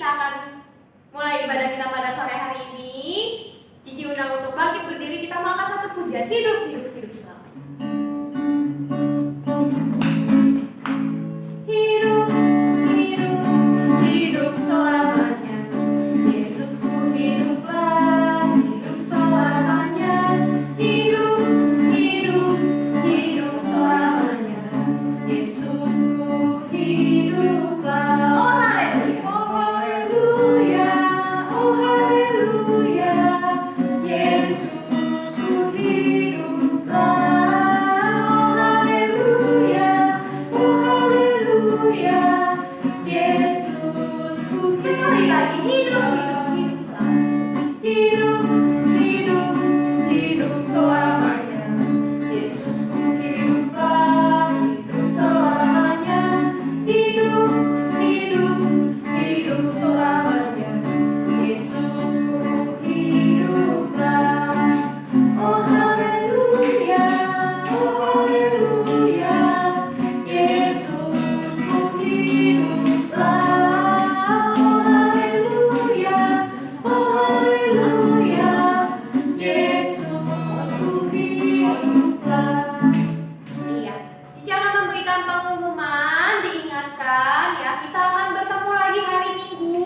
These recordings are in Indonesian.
kita akan mulai ibadah kita pada sore hari ini. Cici undang untuk bangkit berdiri, kita mau angkat satu pujian, hidup, hidup, hidup selamanya. Hidup, hidup, hidup selamanya. Yesusku hiduplah, hidup selamanya. Hidup, hidup, hidup selamanya. Yesusku hiduplah. Oh haleluya, oh haleluya, Yesusku hiduplah. Oh haleluya, oh haleluya, Yesusku. Sekali lagi, hidup, hidup, hidup selamanya. Hidup, hidup, hidup selamanya. Yesusku hiduplah, hidup selamanya. Hidup, hidup, hidup selamanya. Yesusku hiduplah. Oh haleluya, oh haleluya, Yesusku hiduplah. Oh haleluya, oh haleluya, Yesusku hiduplah. Iya, Cici akan memberikan pengumuman, diingatkan ya, kita akan bertemu lagi hari Minggu.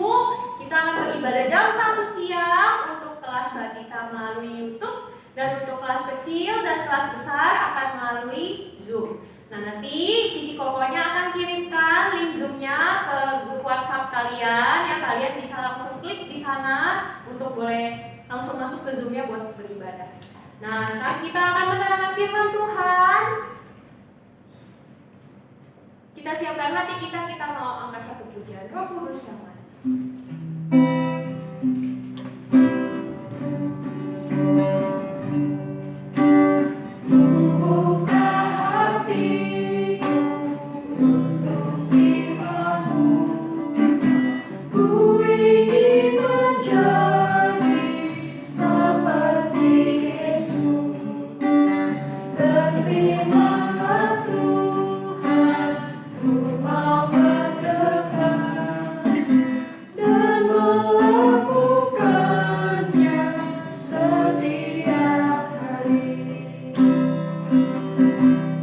Kita akan beribadah jam 1 siang untuk kelas balita melalui YouTube, dan untuk kelas kecil dan kelas besar akan melalui Zoom. Nah nanti Cici Kokonya akan kirimkan link Zoom-nya ke grup WhatsApp kalian ya, kalian bisa langsung klik di sana untuk boleh langsung masuk ke Zoom-nya buat beribadah. Nah sekarang kita akan mendengarkan firman Tuhan. Kita siapkan hati kita mau angkat satu pujian, Roh Kudus yang manis. Buka hatiku untuk firman-Mu, ku ingin menjadi seperti Yesus. Berfirman-Lah Tuhan, ku mau mendekat dan melakukannya setiap hari.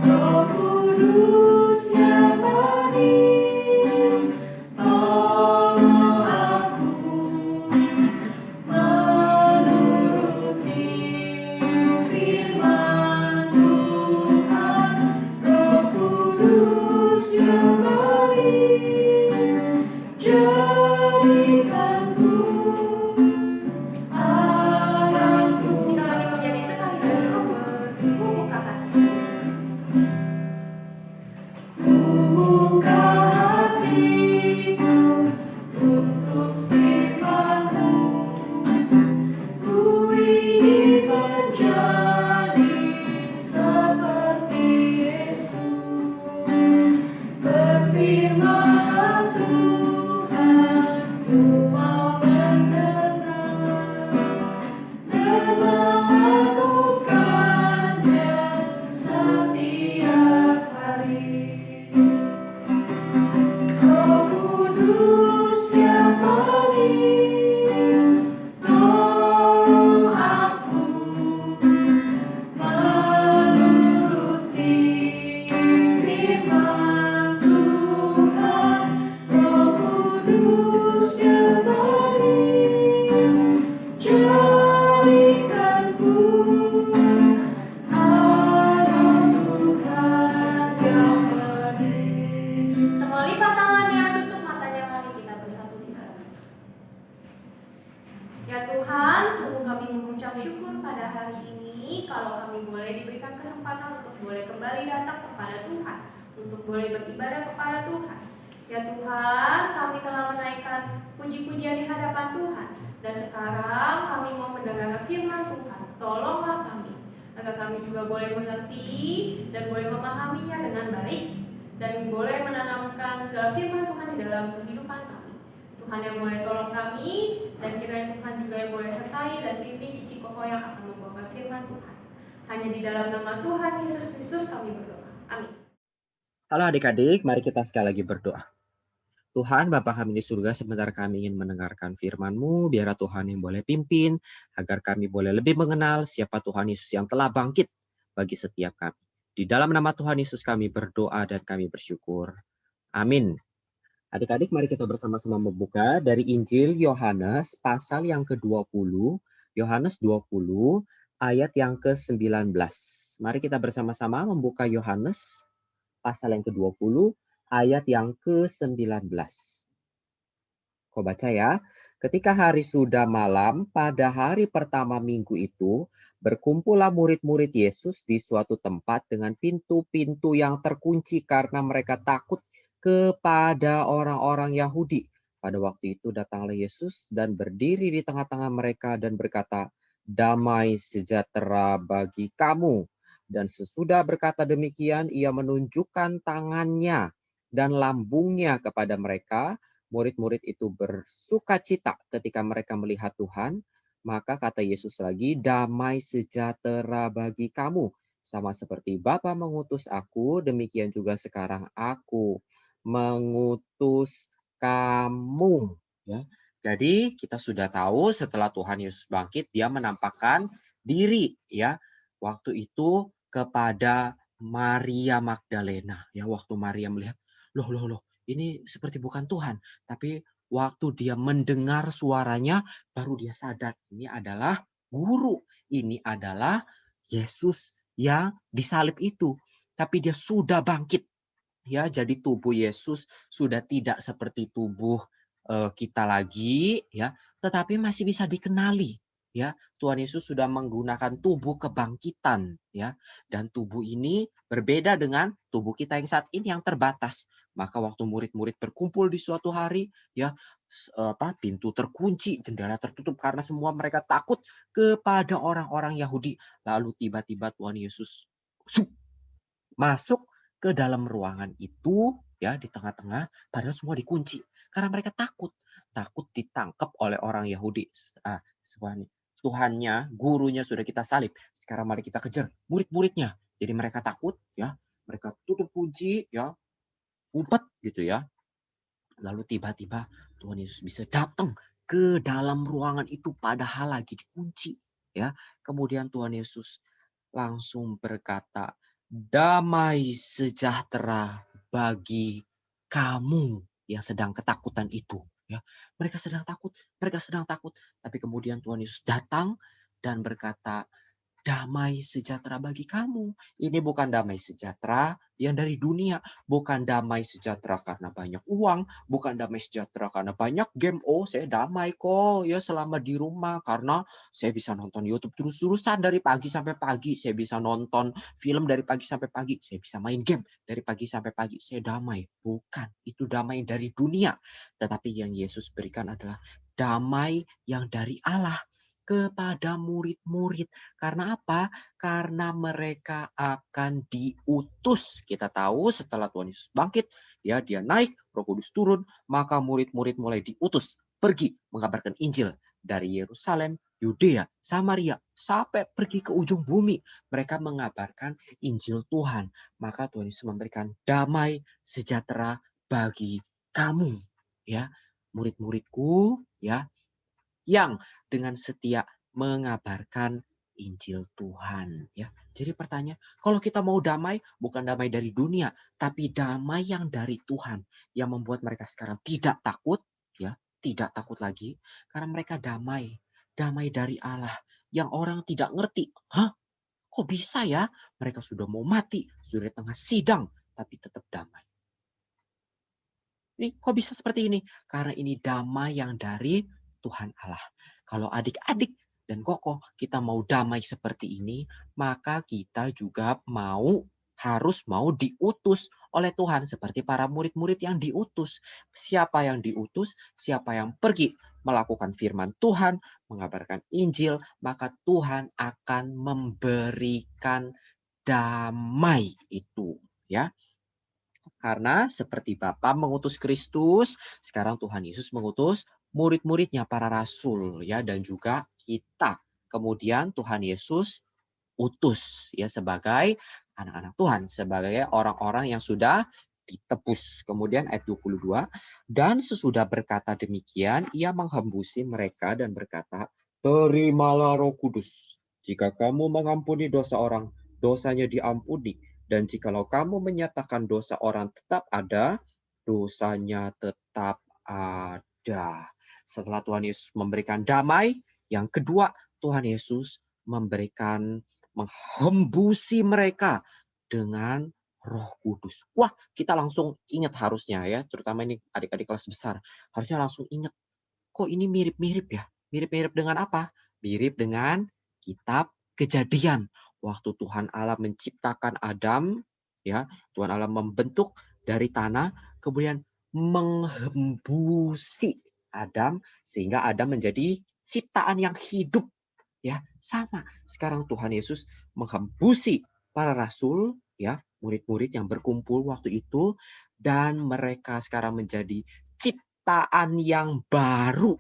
Roh Kudus yang manis, tolong aku menuruti firman Tuhan. Roh Kudus yang manis, jadikanku anakku. Kita lagi menjadi sekali lagi Roh Kudus, buka hati. Buka hatiku untuk firman-Mu, ku ingin menjadi seperti Yesus. Berfirman Tuhan, ku mau mendengar dan melakukannya setiap hari. Roh Kudus yang manis, tolong aku menuruti firman Tuhan. Roh Kudus yang manis, jadikanku anak Tuhan yang manis. Semua lipat tangannya, tutup matanya, mari kita bersatu di dalam. Ya Tuhan, sungguh kami mengucap syukur pada hari ini kalau kami boleh diberikan kesempatan untuk boleh kembali datang kepada Tuhan, untuk boleh beribadah kepada Tuhan. Ya Tuhan, kami telah menaikkan puji-pujian di hadapan Tuhan, dan sekarang kami mau mendengarkan firman Tuhan. Tolonglah kami, agar kami juga boleh mengerti dan boleh memahaminya dengan baik, dan boleh menanamkan segala firman Tuhan di dalam kehidupan kami. Tuhan yang boleh tolong kami, dan kiranya Tuhan juga yang boleh sertai dan pimpin Cici Koko yang akan membawakan firman Tuhan. Hanya di dalam nama Tuhan Yesus Kristus kami berdoa. Amin. Halo adik-adik, mari kita sekali lagi berdoa. Tuhan, Bapa kami di surga, sebentar kami ingin mendengarkan firman-Mu, biarlah Tuhan yang boleh pimpin, agar kami boleh lebih mengenal siapa Tuhan Yesus yang telah bangkit bagi setiap kami. Di dalam nama Tuhan Yesus kami berdoa dan kami bersyukur. Amin. Adik-adik, mari kita bersama-sama membuka dari Injil Yohanes pasal yang ke-20, Yohanes 20 ayat yang ke-19. Mari kita bersama-sama membuka Yohanes pasal yang ke-20 ayat yang ke-19. Kau baca ya. Ketika hari sudah malam, pada hari pertama minggu itu, berkumpullah murid-murid Yesus di suatu tempat dengan pintu-pintu yang terkunci karena mereka takut kepada orang-orang Yahudi. Pada waktu itu datanglah Yesus dan berdiri di tengah-tengah mereka dan berkata, "Damai sejahtera bagi kamu." Dan sesudah berkata demikian, ia menunjukkan tangannya dan lambungnya kepada mereka. Murid-murid itu bersukacita ketika mereka melihat Tuhan. Maka kata Yesus lagi, damai sejahtera bagi kamu. Sama seperti Bapa mengutus aku, demikian juga sekarang aku mengutus kamu. Ya. Jadi kita sudah tahu setelah Tuhan Yesus bangkit, dia menampakkan diri ya waktu itu kepada Maria Magdalena. Ya, waktu Maria melihat, loh, ini seperti bukan Tuhan. Tapi waktu dia mendengar suaranya, baru dia sadar ini adalah guru. Ini adalah Yesus yang disalib itu. Tapi dia sudah bangkit. Ya, jadi tubuh Yesus sudah tidak seperti tubuh kita lagi, ya, tetapi masih bisa dikenali. Ya, Tuhan Yesus sudah menggunakan tubuh kebangkitan, ya, dan tubuh ini berbeda dengan tubuh kita yang saat ini yang terbatas. Maka waktu murid-murid berkumpul di suatu hari, ya, pintu terkunci, jendela tertutup karena semua mereka takut kepada orang-orang Yahudi. Lalu tiba-tiba Tuhan Yesus masuk ke dalam ruangan itu, ya, di tengah-tengah, padahal semua dikunci karena mereka takut ditangkap oleh orang Yahudi. Tuhannya, gurunya sudah kita salib. Sekarang mari kita kejar murid-muridnya. Jadi mereka takut, ya, mereka tutup kunci, ya, umpet gitu ya. Lalu tiba-tiba Tuhan Yesus bisa datang ke dalam ruangan itu padahal lagi dikunci, ya. Kemudian Tuhan Yesus langsung berkata, damai sejahtera bagi kamu yang sedang ketakutan itu. Ya, mereka sedang takut. Tapi kemudian Tuhan Yesus datang dan berkata, damai sejahtera bagi kamu. Ini bukan damai sejahtera yang dari dunia. Bukan damai sejahtera karena banyak uang. Bukan damai sejahtera karena banyak game. Oh, saya damai kok ya selama di rumah. Karena saya bisa nonton YouTube terus-terusan dari pagi sampai pagi. Saya bisa nonton film dari pagi sampai pagi. Saya bisa main game dari pagi sampai pagi. Saya damai. Bukan. Itu damai dari dunia. Tetapi yang Yesus berikan adalah damai yang dari Allah kepada murid-murid. Karena apa? Karena mereka akan diutus. Kita tahu setelah Tuhan Yesus bangkit, ya, dia naik, Roh Kudus turun, maka murid-murid mulai diutus pergi mengabarkan Injil dari Yerusalem, Yudea, Samaria, sampai pergi ke ujung bumi. Mereka mengabarkan Injil Tuhan. Maka Tuhan Yesus memberikan damai sejahtera bagi kamu, ya, murid-muridku, ya, yang dengan setia mengabarkan Injil Tuhan, ya. Jadi pertanyaan, kalau kita mau damai, bukan damai dari dunia, tapi damai yang dari Tuhan yang membuat mereka sekarang tidak takut, ya, tidak takut lagi karena mereka damai, damai dari Allah yang orang tidak ngerti. Hah? Kok bisa ya? Mereka sudah mau mati, sudah di tengah sidang, tapi tetap damai. Ini kok bisa seperti ini? Karena ini damai yang dari Tuhan Allah. Kalau adik-adik dan kokoh kita mau damai seperti ini, maka kita juga harus mau diutus oleh Tuhan seperti para murid-murid yang diutus. Siapa yang diutus? Siapa yang pergi melakukan firman Tuhan, mengabarkan Injil, maka Tuhan akan memberikan damai itu, ya. Karena seperti Bapa mengutus Kristus, sekarang Tuhan Yesus mengutus murid-muridnya, para rasul, ya, dan juga kita. Kemudian Tuhan Yesus utus, ya, sebagai anak-anak Tuhan, sebagai orang-orang yang sudah ditebus. Kemudian ayat 22, dan sesudah berkata demikian, ia menghembusi mereka dan berkata, terimalah Roh Kudus. Jika kamu mengampuni dosa orang, dosanya diampuni. Dan jikalau kamu menyatakan dosa orang tetap ada, dosanya tetap ada. Setelah Tuhan Yesus memberikan damai, yang kedua, Tuhan Yesus menghembusi mereka dengan Roh Kudus. Wah, kita langsung ingat harusnya ya, terutama ini adik-adik kelas besar. Harusnya langsung ingat, kok ini mirip-mirip ya? Mirip-mirip dengan apa? Mirip dengan kitab Kejadian. Waktu Tuhan Allah menciptakan Adam, ya, Tuhan Allah membentuk dari tanah, kemudian menghembusi Adam sehingga Adam menjadi ciptaan yang hidup. Ya, sama. Sekarang Tuhan Yesus menghembusi para rasul, ya, murid-murid yang berkumpul waktu itu, dan mereka sekarang menjadi ciptaan yang baru,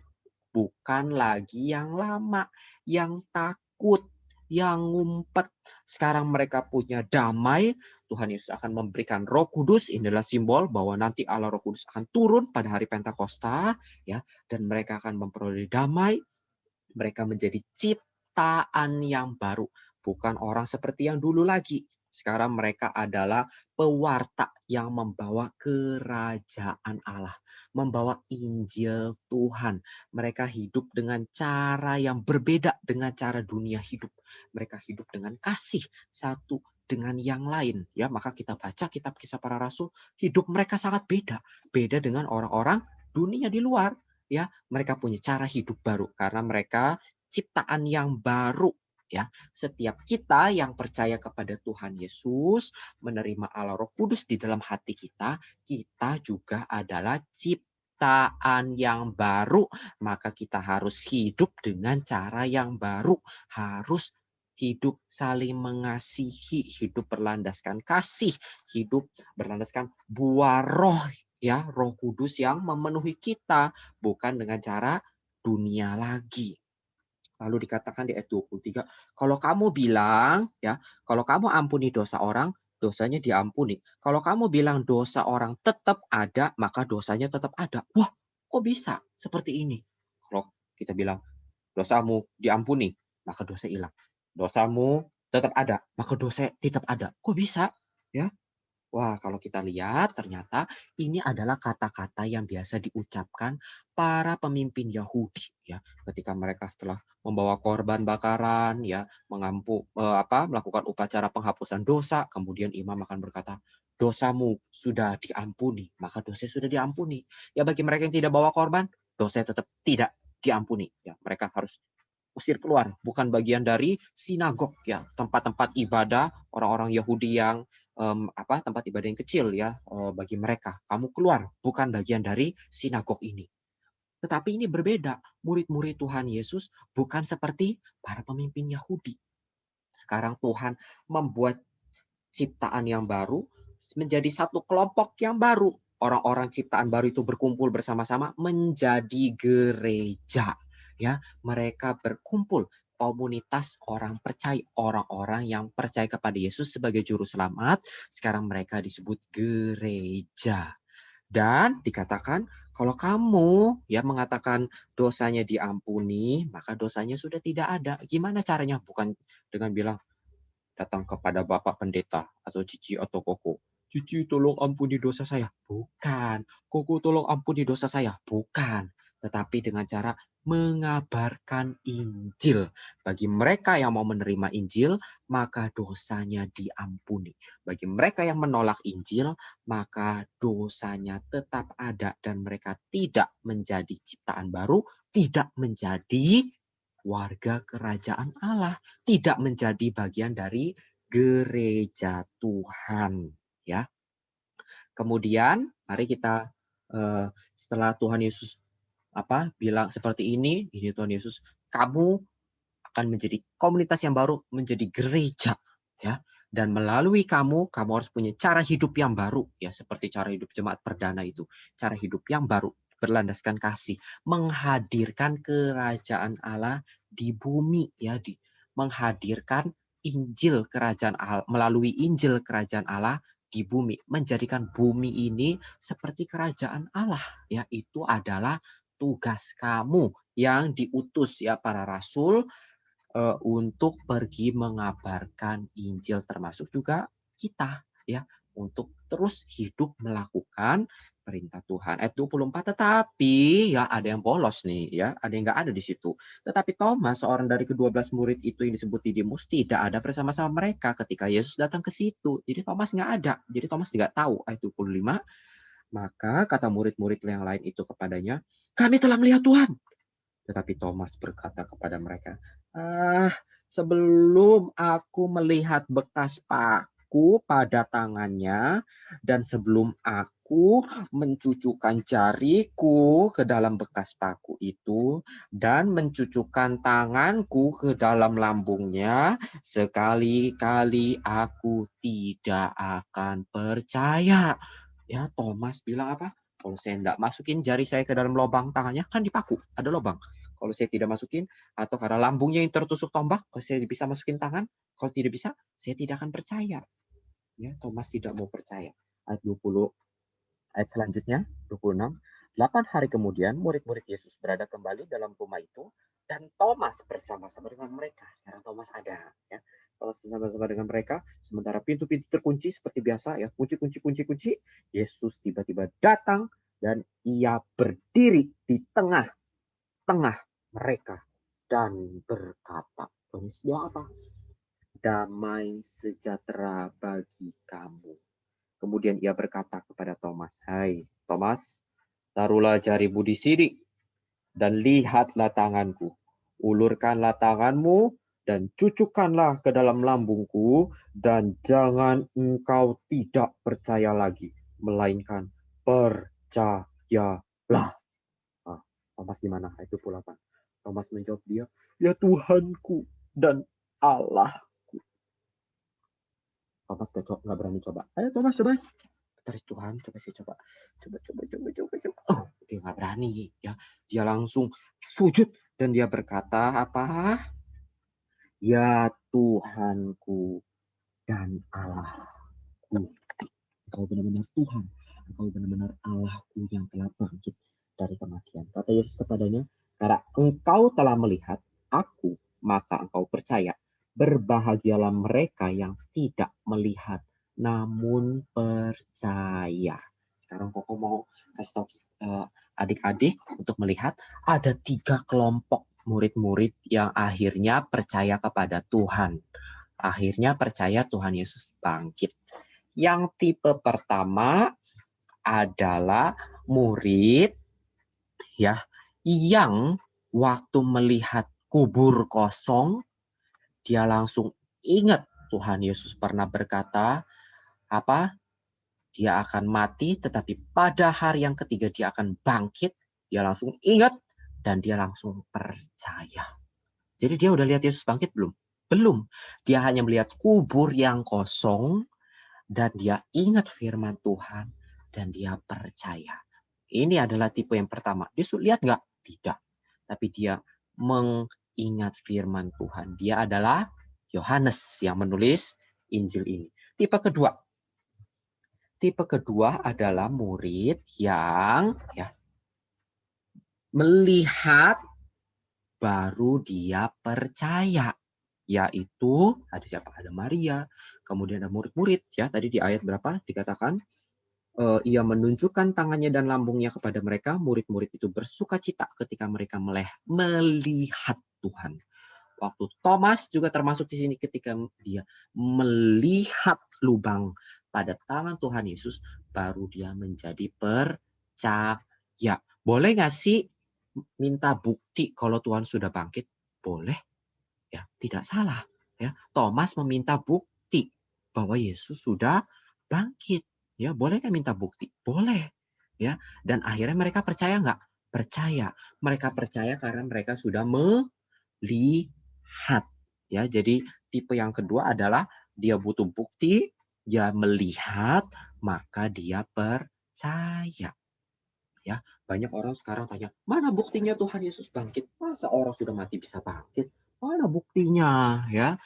bukan lagi yang lama, yang takut, yang ngumpet. Sekarang mereka punya damai. Tuhan Yesus akan memberikan Roh Kudus. Inilah simbol bahwa nanti Allah Roh Kudus akan turun pada hari Pentakosta, ya, dan mereka akan memperoleh damai. Mereka menjadi ciptaan yang baru, bukan orang seperti yang dulu lagi. Sekarang mereka adalah pewarta yang membawa kerajaan Allah, membawa Injil Tuhan. Mereka hidup dengan cara yang berbeda dengan cara dunia hidup. Mereka hidup dengan kasih satu dengan yang lain. Ya, maka kita baca kitab Kisah Para Rasul, hidup mereka sangat beda, beda dengan orang-orang dunia di luar. Ya, mereka punya cara hidup baru karena mereka ciptaan yang baru. Ya, setiap kita yang percaya kepada Tuhan Yesus, menerima Allah Roh Kudus di dalam hati kita, kita juga adalah ciptaan yang baru. Maka kita harus hidup dengan cara yang baru, harus hidup saling mengasihi, hidup berlandaskan kasih, hidup berlandaskan buah roh, ya, Roh Kudus yang memenuhi kita, bukan dengan cara dunia lagi. Lalu dikatakan di ayat 23, kalau kamu bilang, ya, kalau kamu ampuni dosa orang, dosanya diampuni. Kalau kamu bilang dosa orang tetap ada, maka dosanya tetap ada. Wah, kok bisa seperti ini? Kalau kita bilang dosamu diampuni, maka dosa hilang. Dosamu tetap ada, maka dosa tetap ada. Kok bisa? Ya, wah, kalau kita lihat ternyata ini adalah kata-kata yang biasa diucapkan para pemimpin Yahudi, ya, ketika mereka setelah membawa korban bakaran, ya, melakukan upacara penghapusan dosa, kemudian imam akan berkata, dosamu sudah diampuni, maka dosa sudah diampuni. Ya, bagi mereka yang tidak bawa korban, dosa tetap tidak diampuni. Ya, mereka harus usir keluar, bukan bagian dari sinagog, ya, tempat-tempat ibadah orang-orang Yahudi yang tempat ibadah yang kecil, ya, bagi mereka. Kamu keluar, bukan bagian dari sinagog ini. Tetapi ini berbeda. Murid-murid Tuhan Yesus bukan seperti para pemimpin Yahudi. Sekarang Tuhan membuat ciptaan yang baru menjadi satu kelompok yang baru. Orang-orang ciptaan baru itu berkumpul bersama-sama menjadi gereja. Ya, mereka berkumpul, komunitas orang percaya, orang-orang yang percaya kepada Yesus sebagai juru selamat. Sekarang mereka disebut gereja. Dan dikatakan kalau kamu ya mengatakan dosanya diampuni, maka dosanya sudah tidak ada. Gimana caranya? Bukan dengan bilang datang kepada Bapak Pendeta atau Cici atau Koko. Cici tolong ampuni dosa saya. Bukan. Koko tolong ampuni dosa saya. Bukan. Tetapi dengan cara mengabarkan Injil. Bagi mereka yang mau menerima Injil, maka dosanya diampuni. Bagi mereka yang menolak Injil, maka dosanya tetap ada dan mereka tidak menjadi ciptaan baru, tidak menjadi warga kerajaan Allah, tidak menjadi bagian dari gereja Tuhan, ya. Kemudian mari kita setelah Tuhan Yesus bilang seperti ini Tuhan Yesus, kamu akan menjadi komunitas yang baru, menjadi gereja, ya. Dan melalui kamu harus punya cara hidup yang baru, ya, seperti cara hidup jemaat perdana itu, cara hidup yang baru berlandaskan kasih, menghadirkan kerajaan Allah di bumi, ya, menghadirkan Injil kerajaan Allah, melalui Injil kerajaan Allah di bumi, menjadikan bumi ini seperti kerajaan Allah. Ya, itu adalah tugas kamu yang diutus ya para rasul untuk pergi mengabarkan Injil, termasuk juga kita ya untuk terus hidup melakukan perintah Tuhan. Ayat 24, tetapi ya ada yang bolos nih ya, ada yang nggak ada di situ. Tetapi Thomas, seorang dari ke-12 murid itu yang disebut Didimus, tidak ada bersama-sama mereka ketika Yesus datang ke situ. Jadi Thomas nggak ada. Jadi Thomas tidak tahu. Ayat 25, maka kata murid-murid yang lain itu kepadanya, kami telah melihat Tuhan. Tetapi Thomas berkata kepada mereka, sebelum aku melihat bekas paku pada tangannya, dan sebelum aku mencucukkan jariku ke dalam bekas paku itu, dan mencucukkan tanganku ke dalam lambungnya, sekali-kali aku tidak akan percaya. Ya, Thomas bilang apa? Kalau saya tidak masukin jari saya ke dalam lubang tangannya, kan dipaku, ada lubang. Kalau saya tidak masukin, atau karena lambungnya yang tertusuk tombak, kalau saya bisa masukin tangan, kalau tidak bisa, saya tidak akan percaya. Ya, Thomas tidak mau percaya. Ayat 20, ayat selanjutnya, 26. 8 hari kemudian, murid-murid Yesus berada kembali dalam rumah itu, dan Thomas bersama-sama dengan mereka. Sekarang Thomas ada. Ya. Thomas bersama-sama dengan mereka, sementara pintu-pintu terkunci seperti biasa. Ya, kunci. Yesus tiba-tiba datang, dan ia berdiri di tengah-tengah mereka dan berkata, Yesus bilang apa? Damai sejahtera bagi kamu. Kemudian ia berkata kepada Thomas, hai Thomas, taruhlah jarimu di sini dan lihatlah tanganku. Ulurkanlah tanganmu dan cucukkanlah ke dalam lambungku, dan jangan engkau tidak percaya lagi, melainkan percayalah. Thomas gimana? Itu pula apa? Thomas menjawab dia, ya Tuhanku dan Allah. Thomas nggak berani coba. Ayo Thomas coba. Terus Tuhan, coba sih coba. Coba. Oh, dia nggak berani ya. Dia langsung sujud dan dia berkata apa? Ya Tuhanku dan Allahku. Engkau benar-benar Tuhan. Engkau benar-benar Allahku yang telah bangkit dari kematian. Kata Yesus kepadanya, karena engkau telah melihat aku, maka engkau percaya. Berbahagialah mereka yang tidak melihat, namun percaya. Sekarang Koko mau kasih tahu adik-adik untuk melihat ada 3 kelompok murid-murid yang akhirnya percaya kepada Tuhan. Akhirnya percaya Tuhan Yesus bangkit. Yang tipe pertama adalah murid ya yang waktu melihat kubur kosong dia langsung ingat Tuhan Yesus pernah berkata apa? Dia akan mati tetapi pada hari yang ketiga dia akan bangkit. Dia langsung ingat dan dia langsung percaya. Jadi dia udah lihat Yesus bangkit belum? Belum. Dia hanya melihat kubur yang kosong dan dia ingat firman Tuhan dan dia percaya. Ini adalah tipe yang pertama. Dia lihat nggak? Tidak. Tapi dia mengingat firman Tuhan. Dia adalah Yohanes yang menulis Injil ini. Tipe kedua adalah murid yang ya, melihat baru dia percaya. Yaitu ada siapa? Ada Maria, kemudian ada murid-murid ya. Tadi di ayat berapa dikatakan ia menunjukkan tangannya dan lambungnya kepada mereka. Murid-murid itu bersukacita ketika mereka melihat Tuhan. Waktu Thomas juga termasuk di sini ketika dia melihat lubang pada tangan Tuhan Yesus, baru dia menjadi percaya. Boleh nggak sih minta bukti kalau Tuhan sudah bangkit? Boleh. Ya, tidak salah. Ya, Thomas meminta bukti bahwa Yesus sudah bangkit. Ya, boleh nggak minta bukti? Boleh. Ya, dan akhirnya mereka percaya nggak? Percaya. Mereka percaya karena mereka sudah melihat. Ya, jadi tipe yang kedua adalah dia butuh bukti, dia melihat, maka dia percaya. Ya, banyak orang sekarang tanya, mana buktinya Tuhan Yesus bangkit? Masa orang sudah mati bisa bangkit? Mana buktinya? Ya,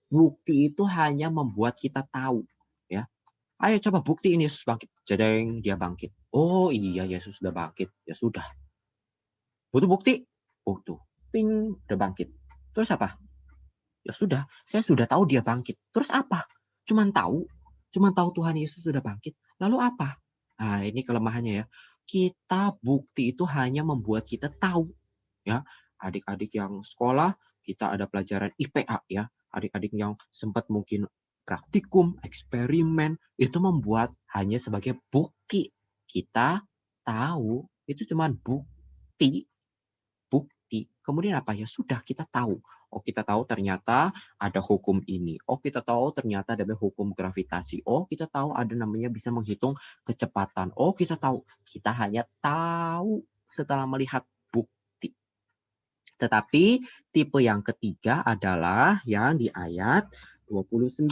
bukti itu hanya membuat kita tahu. Ya, Ayo coba buktiin Yesus bangkit. Jedeng, dia bangkit. Oh iya Yesus sudah bangkit. Ya sudah. Butuh bukti? Butuh. Ting, udah bangkit. Terus apa? Ya sudah, saya sudah tahu dia bangkit. Terus apa? Cuman tahu. Cuman tahu Tuhan Yesus sudah bangkit. Lalu apa? Nah, ini kelemahannya ya. Kita bukti itu hanya membuat kita tahu. Ya, adik-adik yang sekolah, kita ada pelajaran IPA ya. Adik-adik yang sempat mungkin praktikum, eksperimen, itu membuat hanya sebagai bukti. Kita tahu, itu cuma bukti. Bukti. Kemudian apa? Ya sudah kita tahu. Oh kita tahu ternyata ada hukum ini. Oh kita tahu ternyata ada hukum gravitasi. Oh kita tahu ada namanya bisa menghitung kecepatan. Oh kita tahu. Kita hanya tahu setelah melihat bukti. Tetapi tipe yang ketiga adalah yang di ayat 29.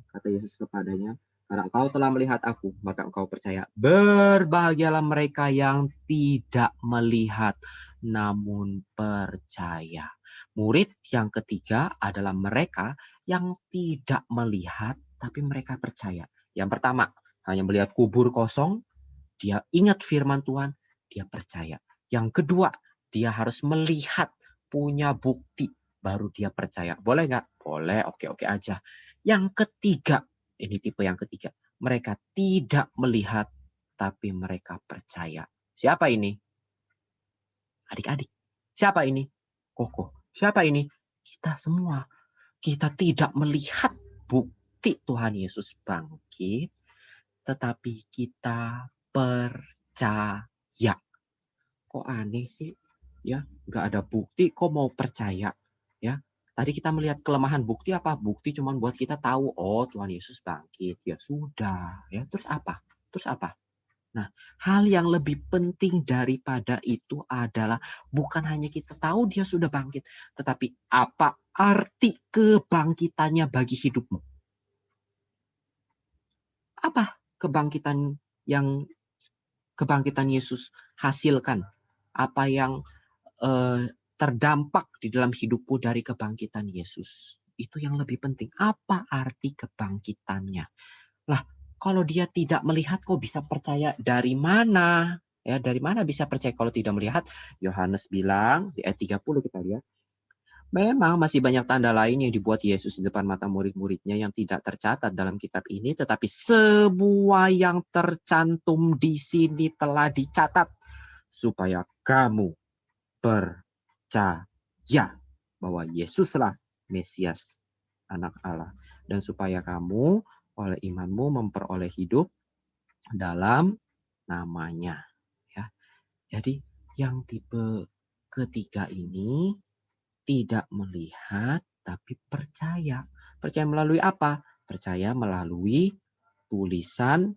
Kata Yesus kepadanya, karena engkau telah melihat aku, maka engkau percaya. Berbahagialah mereka yang tidak melihat, namun percaya. Murid yang ketiga adalah mereka yang tidak melihat, tapi mereka percaya. Yang pertama, hanya melihat kubur kosong, dia ingat firman Tuhan, dia percaya. Yang kedua, dia harus melihat, punya bukti, baru dia percaya. Boleh nggak? Boleh, oke-oke aja. Yang ketiga, ini tipe yang ketiga. Mereka tidak melihat, tapi mereka percaya. Siapa ini? Adik-adik. Siapa ini? Koko. Siapa ini? Kita semua. Kita tidak melihat bukti Tuhan Yesus bangkit, tetapi kita percaya. Kok aneh sih? Ya, nggak ada bukti, kok mau percaya? Ya, tadi kita melihat kelemahan bukti apa? Bukti cuma buat kita tahu, oh Tuhan Yesus bangkit. Ya sudah, ya terus apa? Terus apa? Nah, hal yang lebih penting daripada itu adalah bukan hanya kita tahu dia sudah bangkit, tetapi apa arti kebangkitannya bagi hidupmu? Apa yang kebangkitan Yesus hasilkan? Apa yang terdampak di dalam hidupmu dari kebangkitan Yesus? Itu yang lebih penting. Apa arti kebangkitannya? Lah, kalau dia tidak melihat kok bisa percaya dari mana? Ya, dari mana bisa percaya kalau tidak melihat? Yohanes bilang di ayat 30 kita lihat. Memang masih banyak tanda lain yang dibuat Yesus di depan mata murid-muridnya yang tidak tercatat dalam kitab ini, tetapi semua yang tercantum di sini telah dicatat supaya kamu percaya bahwa Yesuslah Mesias, Anak Allah, dan supaya kamu oleh imanmu memperoleh hidup dalam namanya. Ya, jadi yang tipe ketiga ini tidak melihat tapi percaya. Percaya melalui apa? Percaya melalui tulisan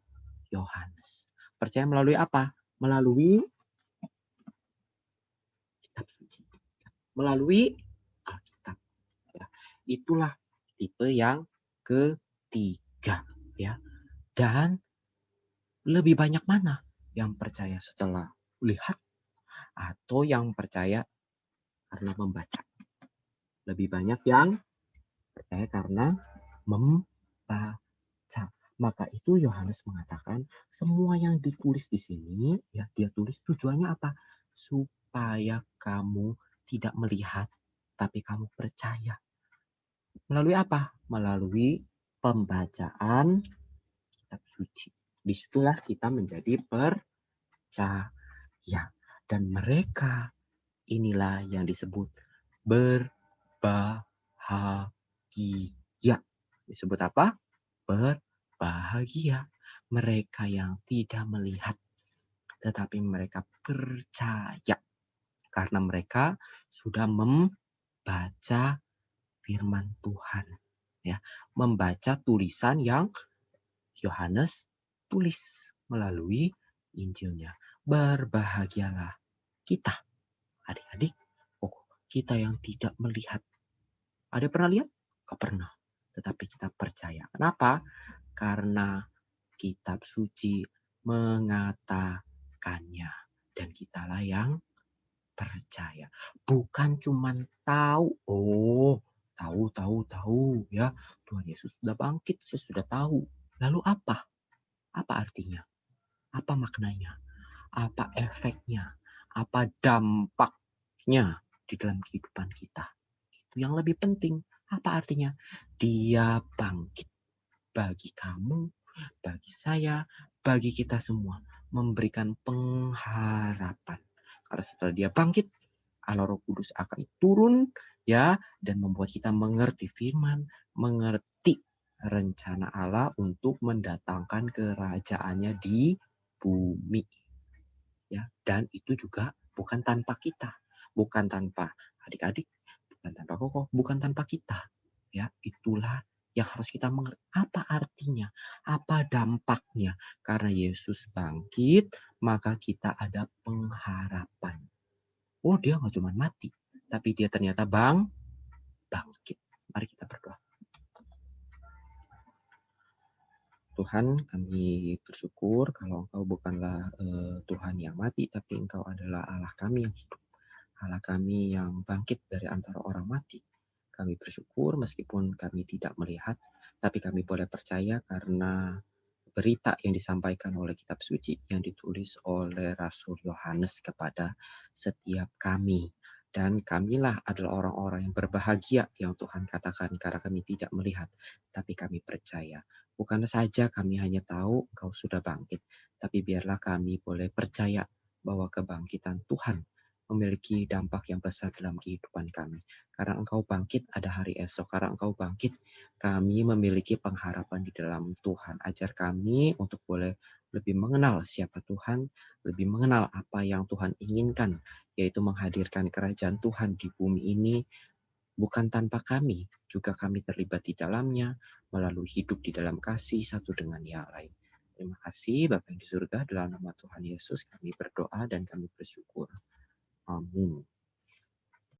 Yohanes. Percaya melalui apa? Melalui kitab suci. Melalui Alkitab. Ya. Itulah tipe yang ketiga. Ya. Dan lebih banyak mana yang percaya setelah lihat atau yang percaya karena membaca? Lebih banyak yang percaya karena membaca. Maka itu Yohanes mengatakan semua yang ditulis di sini ya dia tulis tujuannya apa? Supaya kamu tidak melihat tapi kamu percaya. Melalui apa? Melalui pembacaan kitab suci. Disitulah kita menjadi percaya. Dan mereka inilah yang disebut berbahagia. Disebut apa? Berbahagia. Mereka yang tidak melihat, tetapi mereka percaya. Karena mereka sudah membaca firman Tuhan. Ya, membaca tulisan yang Yohanes tulis melalui Injilnya. Berbahagialah kita, adik-adik. Oh, kita yang tidak melihat. Ada pernah lihat? Gak pernah. Tetapi kita percaya. Kenapa? Karena kitab suci mengatakannya. Dan kitalah yang percaya. Bukan cuman tahu. Oh, tahu ya. Tuhan Yesus sudah bangkit, saya sudah tahu. Lalu apa? Apa artinya? Apa maknanya? Apa efeknya? Apa dampaknya di dalam kehidupan kita? Itu yang lebih penting. Apa artinya? Dia bangkit bagi kamu, bagi saya, bagi kita semua. Memberikan pengharapan. Karena setelah dia bangkit, Allah Roh Kudus akan turun ya dan membuat kita mengerti firman, mengerti rencana Allah untuk mendatangkan kerajaannya di bumi. Ya, dan itu juga bukan tanpa kita, bukan tanpa adik-adik, bukan tanpa kokoh, bukan tanpa kita. Ya, itulah yang harus kita mengerti. Apa artinya? Apa dampaknya? Karena Yesus bangkit, maka kita ada pengharapan. Oh, dia nggak cuma mati, tapi dia ternyata bangkit. Mari kita berdoa. Tuhan, kami bersyukur kalau Engkau bukanlah Tuhan yang mati, tapi Engkau adalah Allah kami yang hidup. Allah kami yang bangkit dari antara orang mati. Kami bersyukur meskipun kami tidak melihat, tapi kami boleh percaya karena berita yang disampaikan oleh kitab suci yang ditulis oleh Rasul Yohanes kepada setiap kami. Dan kamilah adalah orang-orang yang berbahagia yang Tuhan katakan karena kami tidak melihat, tapi kami percaya. Bukan saja kami hanya tahu Engkau sudah bangkit, tapi biarlah kami boleh percaya bahwa kebangkitan Tuhan memiliki dampak yang besar dalam kehidupan kami. Karena Engkau bangkit ada hari esok, karena Engkau bangkit kami memiliki pengharapan di dalam Tuhan. Ajar kami untuk boleh lebih mengenal siapa Tuhan, lebih mengenal apa yang Tuhan inginkan, yaitu menghadirkan kerajaan Tuhan di bumi ini, bukan tanpa kami, juga kami terlibat di dalamnya, melalui hidup di dalam kasih satu dengan yang lain. Terima kasih Bapa yang di surga, dalam nama Tuhan Yesus kami berdoa dan kami bersyukur. Amin.